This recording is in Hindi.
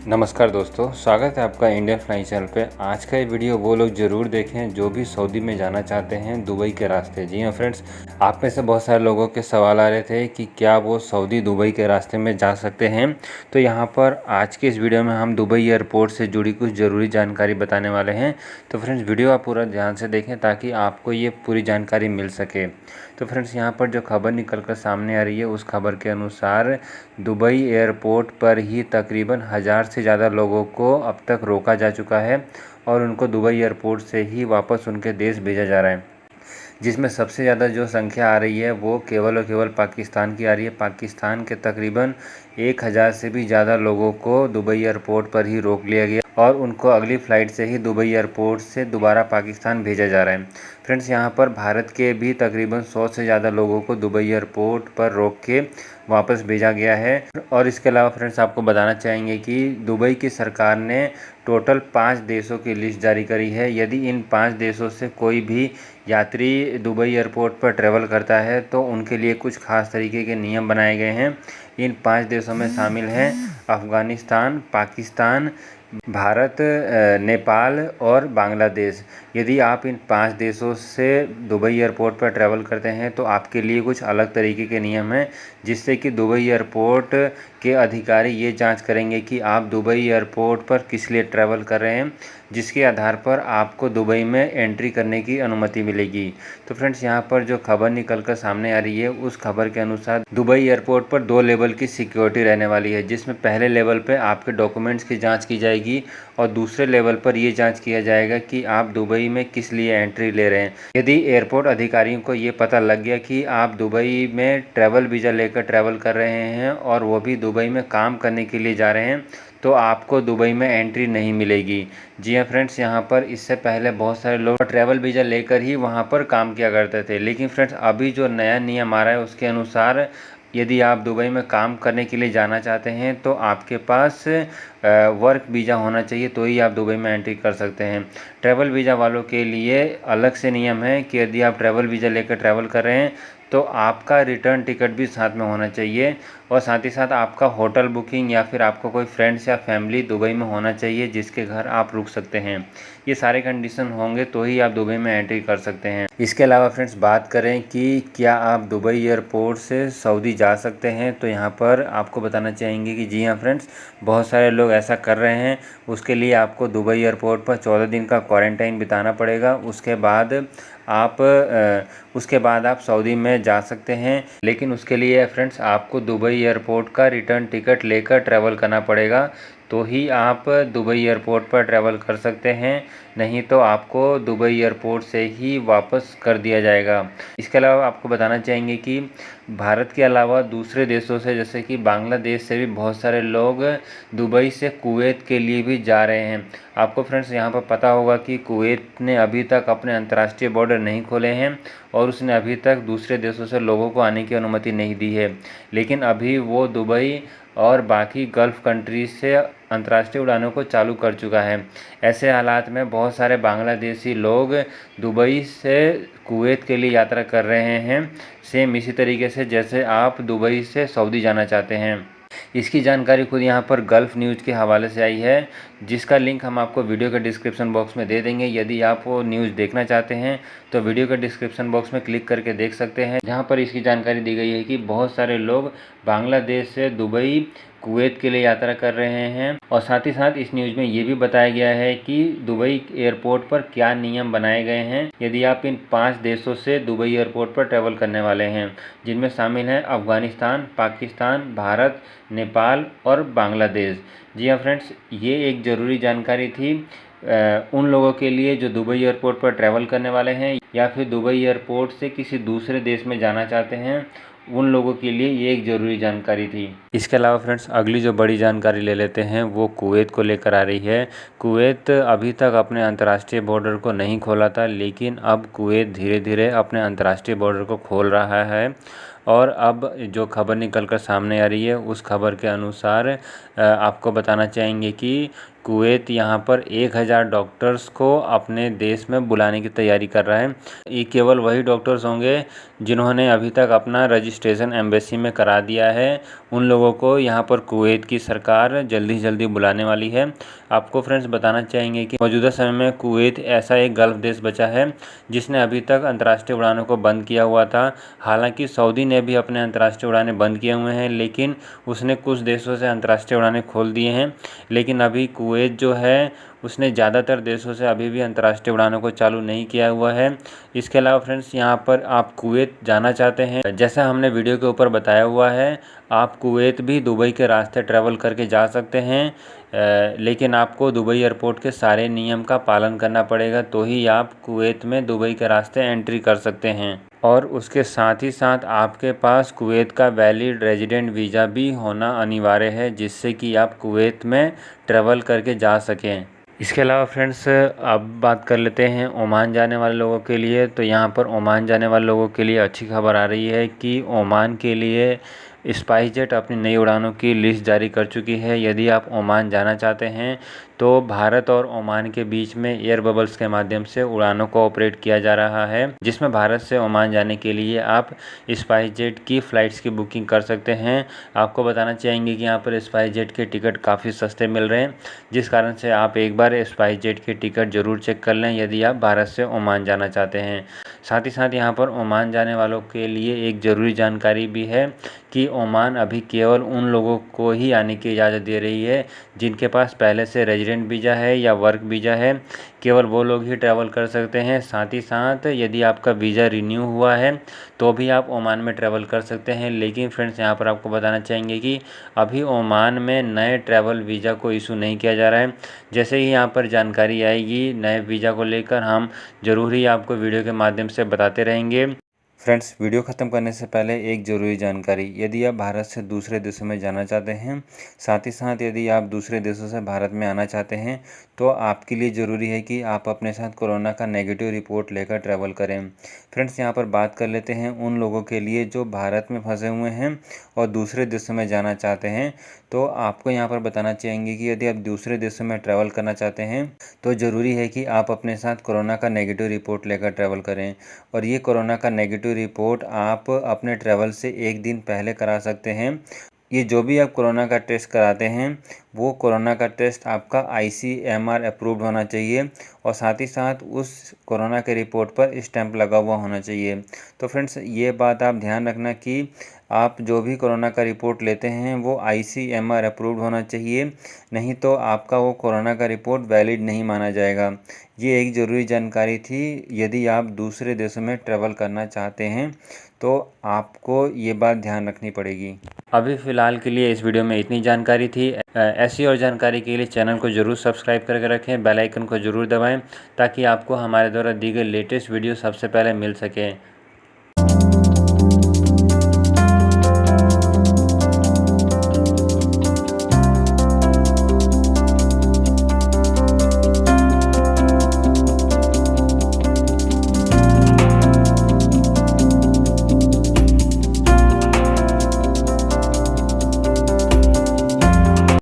नमस्कार दोस्तों, स्वागत है आपका इंडियन फ्लाई चैनल पे। आज का ये वीडियो वो लोग ज़रूर देखें जो भी सऊदी में जाना चाहते हैं दुबई के रास्ते। जी हाँ फ्रेंड्स, आप में से बहुत सारे लोगों के सवाल आ रहे थे कि क्या वो सऊदी दुबई के रास्ते में जा सकते हैं। तो यहाँ पर आज के इस वीडियो में हम दुबई एयरपोर्ट से जुड़ी कुछ ज़रूरी जानकारी बताने वाले हैं। तो फ्रेंड्स, वीडियो आप पूरा ध्यान से देखें ताकि आपको ये पूरी जानकारी मिल सके। तो फ्रेंड्स, यहाँ पर जो खबर निकल कर सामने आ रही है उस खबर के अनुसार दुबई एयरपोर्ट पर ही तकरीबन 1000 से ज़्यादा लोगों को अब तक रोका जा चुका है और उनको दुबई एयरपोर्ट से ही वापस उनके देश भेजा जा रहा है, जिसमें सबसे ज़्यादा जो संख्या आ रही है वो केवल और केवल पाकिस्तान की आ रही है। पाकिस्तान के तकरीबन 1000 से भी ज़्यादा लोगों को दुबई एयरपोर्ट पर ही रोक लिया गया और उनको अगली फ़्लाइट से ही दुबई एयरपोर्ट से दोबारा पाकिस्तान भेजा जा रहा है। फ्रेंड्स, यहाँ पर भारत के भी तकरीबन 100 से ज़्यादा लोगों को दुबई एयरपोर्ट पर रोक के वापस भेजा गया है। और इसके अलावा फ्रेंड्स, आपको बताना चाहेंगे कि दुबई की सरकार ने टोटल 5 देशों की लिस्ट जारी करी है। यदि इन 5 देशों से कोई भी यात्री दुबई एयरपोर्ट पर ट्रैवल करता है तो उनके लिए कुछ खास तरीके के नियम बनाए गए हैं। इन 5 देशों में शामिल हैं अफ़गानिस्तान, पाकिस्तान, भारत, नेपाल और बांग्लादेश। यदि आप इन 5 देशों से दुबई एयरपोर्ट पर ट्रैवल करते हैं तो आपके लिए कुछ अलग तरीके के नियम हैं, जिससे कि दुबई एयरपोर्ट के अधिकारी ये जांच करेंगे कि आप दुबई एयरपोर्ट पर किस लिए ट्रैवल कर रहे हैं, जिसके आधार पर आपको दुबई में एंट्री करने की अनुमति मिलेगी। तो फ्रेंड्स, यहाँ पर जो खबर निकल कर सामने आ रही है उस खबर के अनुसार दुबई एयरपोर्ट पर 2 लेवल की सिक्योरिटी रहने वाली है, जिसमें पहले लेवल पे आपके डॉक्यूमेंट्स की जांच की जाएगी और दूसरे लेवल पर ये जांच किया जाएगा कि आप दुबई में किस लिए एंट्री ले रहे हैं। यदि एयरपोर्ट अधिकारियों को ये पता लग गया कि आप दुबई में ट्रैवल वीज़ा लेकर ट्रैवल कर रहे हैं और वो भी दुबई में काम करने के लिए जा रहे हैं, तो आपको दुबई में एंट्री नहीं मिलेगी। जी हाँ फ्रेंड्स, यहाँ पर इससे पहले बहुत सारे लोग ट्रैवल वीज़ा लेकर ही वहाँ पर काम किया करते थे, लेकिन फ्रेंड्स अभी जो नया नियम आ रहा है उसके अनुसार यदि आप दुबई में काम करने के लिए जाना चाहते हैं तो आपके पास वर्क वीज़ा होना चाहिए, तो ही आप दुबई में एंट्री कर सकते हैं। ट्रैवल वीज़ा वालों के लिए अलग से नियम है कि यदि आप ट्रैवल वीज़ा लेकर ट्रैवल कर रहे हैं तो आपका रिटर्न टिकट भी साथ में होना चाहिए और साथ ही साथ आपका होटल बुकिंग या फिर आपका कोई फ्रेंड्स या फैमिली दुबई में होना चाहिए जिसके घर आप रुक सकते हैं। ये सारे कंडीशन होंगे तो ही आप दुबई में एंट्री कर सकते हैं। इसके अलावा फ्रेंड्स, बात करें कि क्या आप दुबई एयरपोर्ट से सऊदी जा सकते हैं, तो यहाँ पर आपको बताना चाहेंगे कि जी हाँ फ्रेंड्स, बहुत सारे लोग ऐसा कर रहे हैं। उसके लिए आपको दुबई एयरपोर्ट पर 14 दिन का क्वारंटाइन बिताना पड़ेगा। उसके बाद आप सऊदी में जा सकते हैं, लेकिन उसके लिए फ्रेंड्स आपको दुबई एयरपोर्ट का रिटर्न टिकट लेकर ट्रैवल करना पड़ेगा, तो ही आप दुबई एयरपोर्ट पर ट्रैवल कर सकते हैं, नहीं तो आपको दुबई एयरपोर्ट से ही वापस कर दिया जाएगा। इसके अलावा आपको बताना चाहेंगे कि भारत के अलावा दूसरे देशों से जैसे कि बांग्लादेश से भी बहुत सारे लोग दुबई से कुवैत के लिए भी जा रहे हैं। आपको फ्रेंड्स यहाँ पर पता होगा कि कुवैत ने अभी तक अपने अंतर्राष्ट्रीय बॉर्डर नहीं खोले हैं और उसने अभी तक दूसरे देशों से लोगों को आने की अनुमति नहीं दी है, लेकिन अभी वो दुबई और बाकी गल्फ़ कंट्रीज से अंतर्राष्ट्रीय उड़ानों को चालू कर चुका है। ऐसे हालात में बहुत सारे बांग्लादेशी लोग दुबई से कुवैत के लिए यात्रा कर रहे हैं, सेम इसी तरीके से जैसे आप दुबई से सऊदी जाना चाहते हैं। इसकी जानकारी खुद यहाँ पर गल्फ़ न्यूज़ के हवाले से आई है, जिसका लिंक हम आपको वीडियो के डिस्क्रिप्शन बॉक्स में दे देंगे। यदि आप वो न्यूज़ देखना चाहते हैं तो वीडियो के डिस्क्रिप्शन बॉक्स में क्लिक करके देख सकते हैं, जहाँ पर इसकी जानकारी दी गई है कि बहुत सारे लोग बांग्लादेश से दुबई कुवैत के लिए यात्रा कर रहे हैं। और साथ ही साथ इस न्यूज़ में ये भी बताया गया है कि दुबई एयरपोर्ट पर क्या नियम बनाए गए हैं यदि आप इन 5 देशों से दुबई एयरपोर्ट पर ट्रैवल करने वाले हैं, जिनमें शामिल हैं अफ़गानिस्तान, पाकिस्तान, भारत, नेपाल और बांग्लादेश। जी हाँ फ्रेंड्स, ये एक ज़रूरी जानकारी थी उन लोगों के लिए जो दुबई एयरपोर्ट पर ट्रैवल करने वाले हैं या फिर दुबई एयरपोर्ट से किसी दूसरे देश में जाना चाहते हैं, उन लोगों के लिए ये एक ज़रूरी जानकारी थी। इसके अलावा फ्रेंड्स, अगली जो बड़ी जानकारी ले लेते हैं वो कुवैत को लेकर आ रही है। कुवैत अभी तक अपने अंतर्राष्ट्रीय बॉर्डर को नहीं खोला था, लेकिन अब कुवैत धीरे धीरे अपने अंतर्राष्ट्रीय बॉर्डर को खोल रहा है और अब जो खबर निकल कर सामने आ रही है उस खबर के अनुसार आपको बताना चाहेंगे कि कुवैत यहाँ पर 1000 डॉक्टर्स को अपने देश में बुलाने की तैयारी कर रहा है। ये केवल वही डॉक्टर्स होंगे जिन्होंने अभी तक अपना रजिस्ट्रेशन एम्बेसी में करा दिया है। उन लोगों को यहाँ पर कुवैत की सरकार जल्दी जल्दी बुलाने वाली है। आपको फ्रेंड्स बताना चाहेंगे कि मौजूदा समय में कुवैत ऐसा एक गल्फ़ देश बचा है जिसने अभी तक अंतर्राष्ट्रीय उड़ानों को बंद किया हुआ था। हालांकि सऊदी ने भी अपने अंतर्राष्ट्रीय उड़ानें बंद किए हुए हैं, लेकिन उसने कुछ देशों से अंतर्राष्ट्रीय उड़ानें खोल दिए हैं। लेकिन अभी कुवैत जो है उसने ज़्यादातर देशों से अभी भी अंतर्राष्ट्रीय उड़ानों को चालू नहीं किया हुआ है। इसके अलावा फ्रेंड्स यहाँ पर आप कुवैत जाना चाहते हैं, जैसा हमने वीडियो के ऊपर बताया हुआ है, आप कुवैत भी दुबई के रास्ते ट्रैवल करके जा सकते हैं। लेकिन आपको दुबई एयरपोर्ट के सारे नियम का पालन करना पड़ेगा, तो ही आप कुवैत में दुबई के रास्ते एंट्री कर सकते हैं। और उसके साथ ही साथ आपके पास कुवैत का वैलिड रेजिडेंट वीज़ा भी होना अनिवार्य है, जिससे कि आप कुवैत में ट्रैवल करके जा सकें। इसके अलावा फ्रेंड्स अब बात कर लेते हैं ओमान जाने वाले लोगों के लिए। तो यहाँ पर ओमान जाने वाले लोगों के लिए अच्छी खबर आ रही है कि ओमान के लिए स्पाइसजेट अपनी नई उड़ानों की लिस्ट जारी कर चुकी है। यदि आप ओमान जाना चाहते हैं तो भारत और ओमान के बीच में एयर बबल्स के माध्यम से उड़ानों को ऑपरेट किया जा रहा है, जिसमें भारत से ओमान जाने के लिए आप स्पाइसजेट की फ़्लाइट्स की बुकिंग कर सकते हैं। आपको बताना चाहेंगे कि यहाँ पर स्पाइसजेट के टिकट काफ़ी सस्ते मिल रहे हैं, जिस कारण से आप एक बार स्पाइसजेट की टिकट ज़रूर चेक कर लें यदि आप भारत से ओमान जाना चाहते हैं। साथ ही साथ यहाँ पर ओमान जाने वालों के लिए एक ज़रूरी जानकारी भी है कि ओमान अभी केवल उन लोगों को ही आने की इजाज़त दे रही है जिनके पास पहले से रेजिडेंट वीज़ा है या वर्क वीज़ा है। केवल वो लोग ही ट्रैवल कर सकते हैं। साथ ही साथ यदि आपका वीज़ा रिन्यू हुआ है तो भी आप ओमान में ट्रैवल कर सकते हैं। लेकिन फ्रेंड्स यहाँ पर आपको बताना चाहेंगे कि अभी ओमान में नए ट्रैवल वीज़ा को इशू नहीं किया जा रहा है। जैसे ही यहाँ पर जानकारी आएगी नए वीज़ा को लेकर हम ज़रूर ही आपको वीडियो के माध्यम से बताते रहेंगे। फ्रेंड्स वीडियो ख़त्म करने से पहले एक ज़रूरी जानकारी, यदि आप भारत से दूसरे देशों में जाना चाहते हैं, साथ ही साथ यदि आप दूसरे देशों से भारत में आना चाहते हैं, तो आपके लिए ज़रूरी है कि आप अपने साथ कोरोना का नेगेटिव रिपोर्ट लेकर ट्रैवल करें। फ्रेंड्स यहाँ पर बात कर लेते हैं उन लोगों के लिए जो भारत में फंसे हुए हैं और दूसरे देशों में जाना चाहते हैं। तो आपको यहाँ पर बताना चाहेंगे कि यदि आप दूसरे देशों में ट्रैवल करना चाहते हैं तो ज़रूरी है कि आप अपने साथ कोरोना का नेगेटिव रिपोर्ट लेकर ट्रैवल करें। और ये कोरोना का नेगेटिव रिपोर्ट आप अपने ट्रैवल से एक दिन पहले करा सकते हैं। ये जो भी आप कोरोना का टेस्ट कराते हैं वो कोरोना का टेस्ट आपका ICMR अप्रूव्ड होना चाहिए और साथ ही साथ उस कोरोना के रिपोर्ट पर स्टैंप लगा हुआ होना चाहिए। तो फ्रेंड्स ये बात आप ध्यान रखना कि आप जो भी कोरोना का रिपोर्ट लेते हैं वो ICMR अप्रूव्ड होना चाहिए, नहीं तो आपका वो कोरोना का रिपोर्ट वैलिड नहीं माना जाएगा। ये एक ज़रूरी जानकारी थी। यदि आप दूसरे देशों में ट्रैवल करना चाहते हैं तो आपको ये बात ध्यान रखनी पड़ेगी। अभी फ़िलहाल के लिए इस वीडियो में इतनी जानकारी थी। ऐसी और जानकारी के लिए चैनल को ज़रूर सब्सक्राइब करके रखें, बेल आइकन को ज़रूर दबाएं ताकि आपको हमारे द्वारा दी गई लेटेस्ट वीडियो सबसे पहले मिल सके।